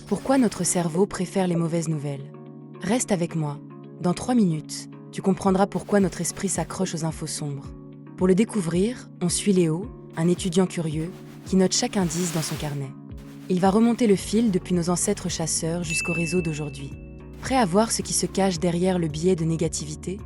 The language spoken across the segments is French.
Pourquoi notre cerveau préfère les mauvaises nouvelles? Reste avec moi. Dans 3 minutes, tu comprendras pourquoi notre esprit s'accroche aux infos sombres. Pour le découvrir, on suit Léo, un étudiant curieux, qui note chaque indice dans son carnet. Il va remonter le fil depuis nos ancêtres chasseurs jusqu'au réseau d'aujourd'hui. Prêt à voir ce qui se cache derrière le biais de négativité?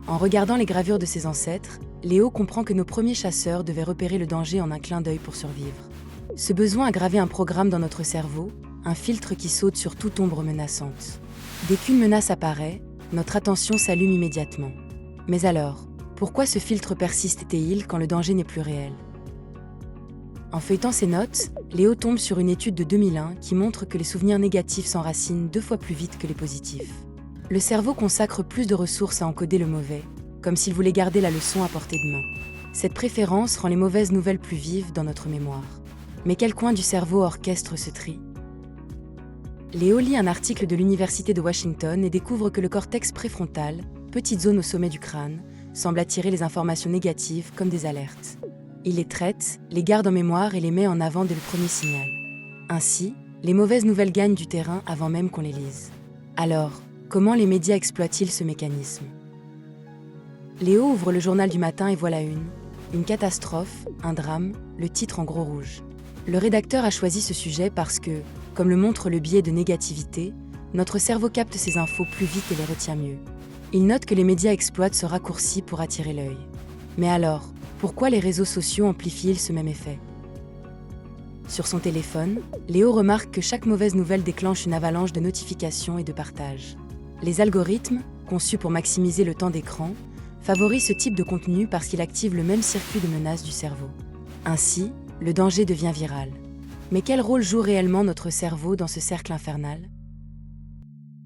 En regardant les gravures de ses ancêtres, Léo comprend que nos premiers chasseurs devaient repérer le danger en un clin d'œil pour survivre. Ce besoin a gravé un programme dans notre cerveau, un filtre qui saute sur toute ombre menaçante. Dès qu'une menace apparaît, notre attention s'allume immédiatement. Mais alors, pourquoi ce filtre persiste-t-il quand le danger n'est plus réel? En feuilletant ses notes, Léo tombe sur une étude de 2001 qui montre que les souvenirs négatifs s'enracinent 2 fois plus vite que les positifs. Le cerveau consacre plus de ressources à encoder le mauvais, comme s'il voulait garder la leçon à portée de main. Cette préférence rend les mauvaises nouvelles plus vives dans notre mémoire. Mais quel coin du cerveau orchestre ce tri? Léo lit un article de l'Université de Washington et découvre que le cortex préfrontal, petite zone au sommet du crâne, semble attirer les informations négatives comme des alertes. Il les traite, les garde en mémoire et les met en avant dès le premier signal. Ainsi, les mauvaises nouvelles gagnent du terrain avant même qu'on les lise. Alors, comment les médias exploitent-ils ce mécanisme? Léo ouvre le journal du matin et voit la une. Une catastrophe, un drame, le titre en gros rouge. Le rédacteur a choisi ce sujet parce que, comme le montre le biais de négativité, notre cerveau capte ces infos plus vite et les retient mieux. Il note que les médias exploitent ce raccourci pour attirer l'œil. Mais alors, pourquoi les réseaux sociaux amplifient-ils ce même effet? Sur son téléphone, Léo remarque que chaque mauvaise nouvelle déclenche une avalanche de notifications et de partages. Les algorithmes, conçus pour maximiser le temps d'écran, favorisent ce type de contenu parce qu'il active le même circuit de menace du cerveau. Ainsi, le danger devient viral. Mais quel rôle joue réellement notre cerveau dans ce cercle infernal?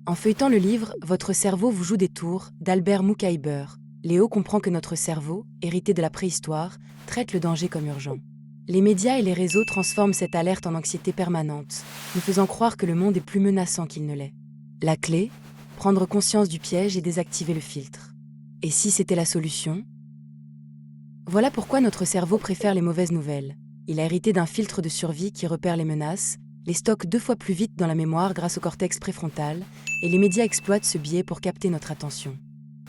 En feuilletant le livre « Votre cerveau vous joue des tours » d'Albert Muckeiber, Léo comprend que notre cerveau, hérité de la préhistoire, traite le danger comme urgent. Les médias et les réseaux transforment cette alerte en anxiété permanente, nous faisant croire que le monde est plus menaçant qu'il ne l'est. La clé? Prendre conscience du piège et désactiver le filtre. Et si c'était la solution? Voilà pourquoi notre cerveau préfère les mauvaises nouvelles. Il a hérité d'un filtre de survie qui repère les menaces, les stocke 2 fois plus vite dans la mémoire grâce au cortex préfrontal, et les médias exploitent ce biais pour capter notre attention.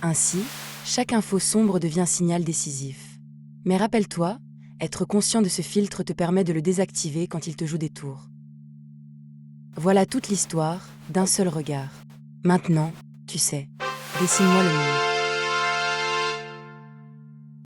Ainsi, chaque info sombre devient signal décisif. Mais rappelle-toi, être conscient de ce filtre te permet de le désactiver quand il te joue des tours. Voilà toute l'histoire, d'un seul regard. Maintenant, tu sais, dessine-moi le monde.